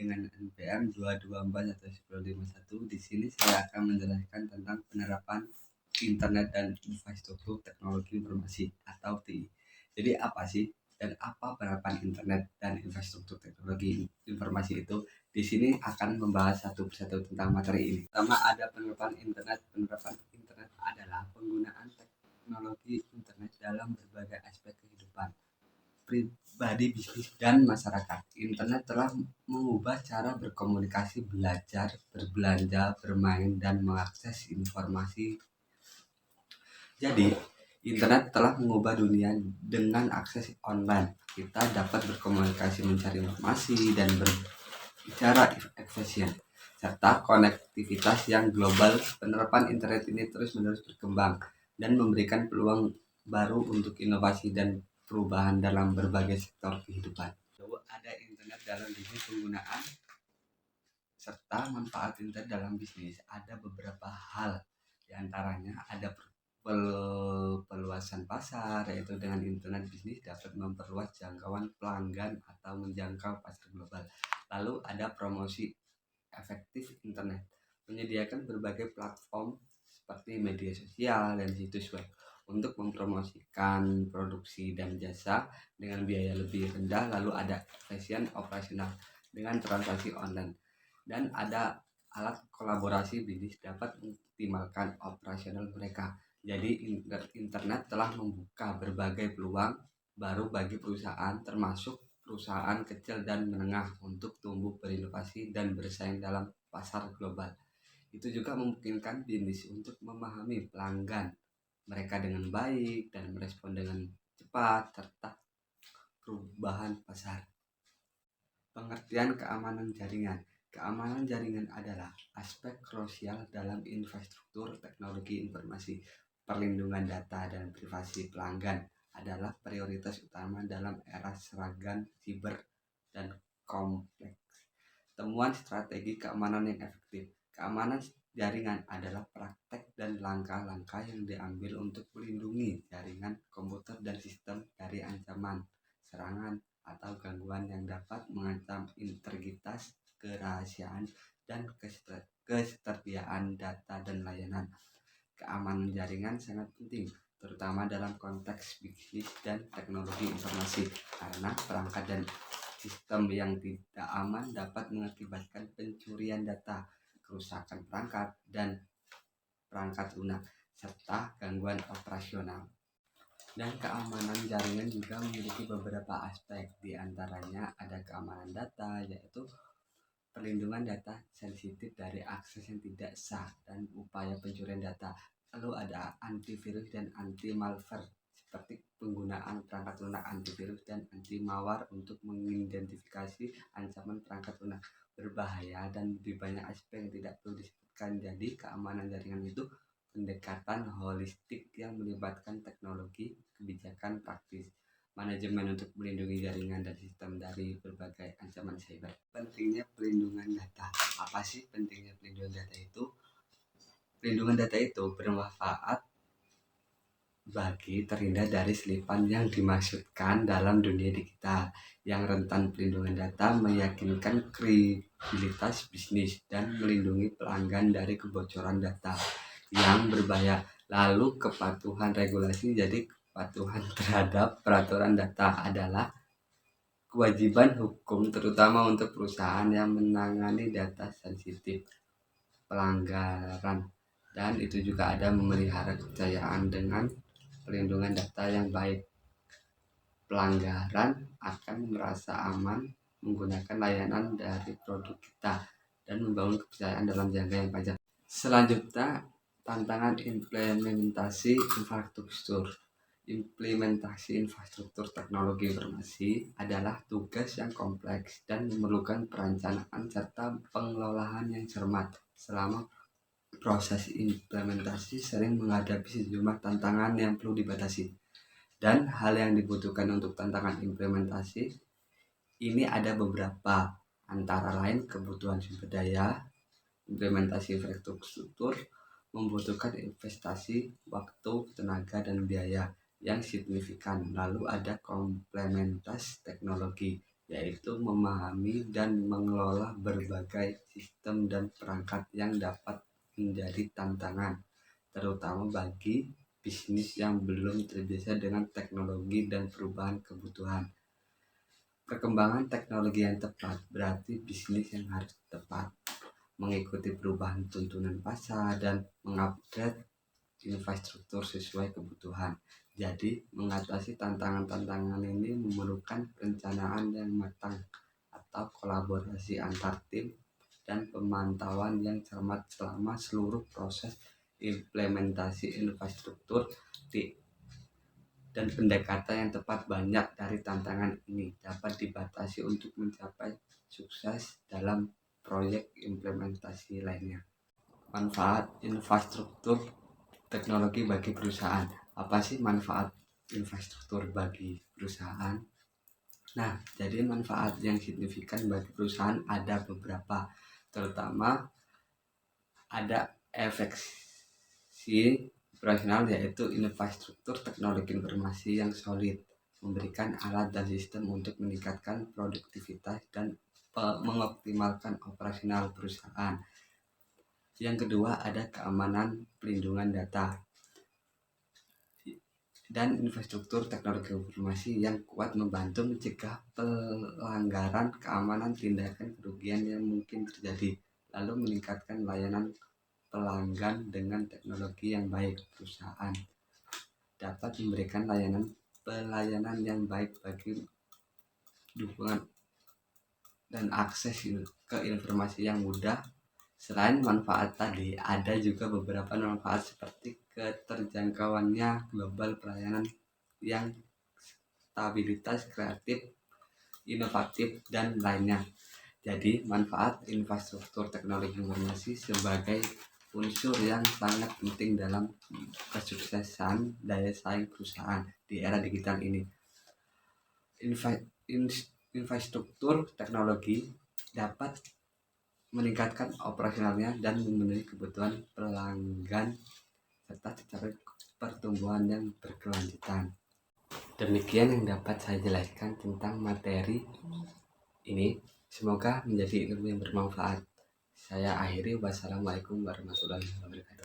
dengan NPM 224/1051. Di sini saya akan menjelaskan tentang penerapan internet dan infrastruktur teknologi informasi atau TI. Jadi apa sih dan apa penerapan internet dan infrastruktur teknologi informasi itu? Di sini akan membahas satu persatu tentang materi ini. Pertama ada penerapan internet. Penerapan internet adalah penggunaan teknologi internet dalam berbagai aspek kehidupan pribadi, bisnis, dan masyarakat. Internet telah mengubah cara berkomunikasi, belajar, berbelanja, bermain, dan mengakses informasi. Jadi, internet telah mengubah dunia dengan akses online. Kita dapat berkomunikasi, mencari informasi, dan berbicara efisien, serta konektivitas yang global. Penerapan internet ini terus-menerus berkembang dan memberikan peluang baru untuk inovasi dan perubahan dalam berbagai sektor kehidupan. Ada internet dalam bisnis penggunaan serta manfaat internet dalam bisnis. Ada beberapa hal, diantaranya ada perluasan pasar, yaitu dengan internet bisnis dapat memperluas jangkauan pelanggan atau menjangkau pasar global. Lalu ada promosi efektif internet, menyediakan berbagai platform seperti media sosial dan situs web untuk mempromosikan produksi dan jasa dengan biaya lebih rendah. Lalu ada efisien operasional dengan transaksi online, dan ada alat kolaborasi bisnis dapat mengoptimalkan operasional mereka. Jadi internet telah membuka berbagai peluang baru bagi perusahaan, termasuk perusahaan kecil dan menengah, untuk tumbuh, berinovasi, dan bersaing dalam pasar global. Itu juga memungkinkan bisnis untuk memahami pelanggan mereka dengan baik dan merespon dengan cepat serta perubahan pasar. Pengertian keamanan jaringan. Keamanan jaringan adalah aspek krusial dalam infrastruktur teknologi informasi. Perlindungan data dan privasi pelanggan adalah prioritas utama dalam era serangan siber dan kompleks. Temuan strategi keamanan yang efektif. Keamanan jaringan adalah praktek dan langkah-langkah yang diambil untuk melindungi jaringan komputer dan sistem dari ancaman, serangan, atau gangguan yang dapat mengancam integritas, kerahasiaan, dan ketersediaan data dan layanan. Keamanan jaringan sangat penting, terutama dalam konteks bisnis dan teknologi informasi, karena perangkat dan sistem yang tidak aman dapat mengakibatkan pencurian data, kerusakan perangkat dan perangkat lunak, serta gangguan operasional. Dan keamanan jaringan juga memiliki beberapa aspek, diantaranya ada keamanan data, yaitu perlindungan data sensitif dari akses yang tidak sah dan upaya pencurian data. Lalu ada antivirus dan anti malware, seperti penggunaan perangkat lunak antivirus dan anti malware untuk mengidentifikasi ancaman perangkat lunak berbahaya dan lebih banyak aspek yang tidak perlu disebutkan. Jadi keamanan jaringan itu pendekatan holistik yang melibatkan teknologi, kebijakan praktis, manajemen untuk melindungi jaringan dan sistem dari berbagai ancaman cyber. Pentingnya pelindungan data. Apa sih pentingnya pelindungan data itu? Pelindungan data itu bermanfaat bagi terhindar dari selipan yang dimaksudkan dalam dunia digital. Yang rentan pelindungan data meyakinkan kredibilitas bisnis dan melindungi pelanggan dari kebocoran data yang berbahaya. Lalu kepatuhan regulasi. Jadi kepatuhan terhadap peraturan data adalah kewajiban hukum, terutama untuk perusahaan yang menangani data sensitif. Pelanggaran, dan itu juga ada memelihara kepercayaan dengan pelindungan data yang baik. Pelanggaran akan merasa aman menggunakan layanan dari produk kita dan membangun kepercayaan dalam jangka yang panjang. Selanjutnya, tantangan implementasi infrastruktur. Implementasi infrastruktur teknologi informasi adalah tugas yang kompleks dan memerlukan perencanaan serta pengelolaan yang cermat. Selama proses implementasi sering menghadapi sejumlah tantangan yang perlu dibatasi. Dan hal yang dibutuhkan untuk tantangan implementasi ini ada beberapa, antara lain kebutuhan sumber daya. Implementasi infrastruktur membutuhkan investasi, waktu, tenaga, dan biaya yang signifikan. Lalu ada komplementasi teknologi, yaitu memahami dan mengelola berbagai sistem dan perangkat yang dapat menjadi tantangan, terutama bagi bisnis yang belum terbiasa dengan teknologi dan perubahan kebutuhan. Perkembangan teknologi yang tepat berarti bisnis yang harus tepat, mengikuti perubahan tuntunan pasar dan mengupgrade infrastruktur sesuai kebutuhan. Jadi, mengatasi tantangan-tantangan ini memerlukan perencanaan yang matang atau kolaborasi antar tim dan pemantauan yang cermat selama seluruh proses implementasi infrastruktur dan pendekatan yang tepat. Banyak dari tantangan ini dapat dibatasi untuk mencapai sukses dalam proyek implementasi lainnya. Manfaat infrastruktur teknologi bagi perusahaan. Apa sih manfaat infrastruktur bagi perusahaan? Nah, jadi manfaat yang signifikan bagi perusahaan ada beberapa, terutama ada efeksi operasional, yaitu infrastruktur teknologi informasi yang solid, memberikan alat dan sistem untuk meningkatkan produktivitas dan mengoptimalkan operasional perusahaan. Yang kedua ada keamanan pelindungan data dan infrastruktur teknologi informasi yang kuat membantu mencegah pelanggaran keamanan, tindakan kerugian yang mungkin terjadi, lalu meningkatkan layanan pelanggan dengan teknologi yang baik. Perusahaan dapat memberikan pelayanan yang baik bagi dukungan dan akses ke informasi yang mudah. Selain manfaat tadi, ada juga beberapa manfaat seperti keterjangkauannya global, pelayanan yang stabilitas, kreatif, inovatif, dan lainnya. Jadi, manfaat infrastruktur teknologi informasi sebagai unsur yang sangat penting dalam kesuksesan daya saing perusahaan di era digital ini. Infrastruktur teknologi dapat meningkatkan operasionalnya dan memenuhi kebutuhan pelanggan serta tercapai pertumbuhan yang berkelanjutan. Demikian yang dapat saya jelaskan tentang materi ini. Semoga menjadi ilmu yang bermanfaat. Saya akhiri. Wassalamualaikum warahmatullahi wabarakatuh.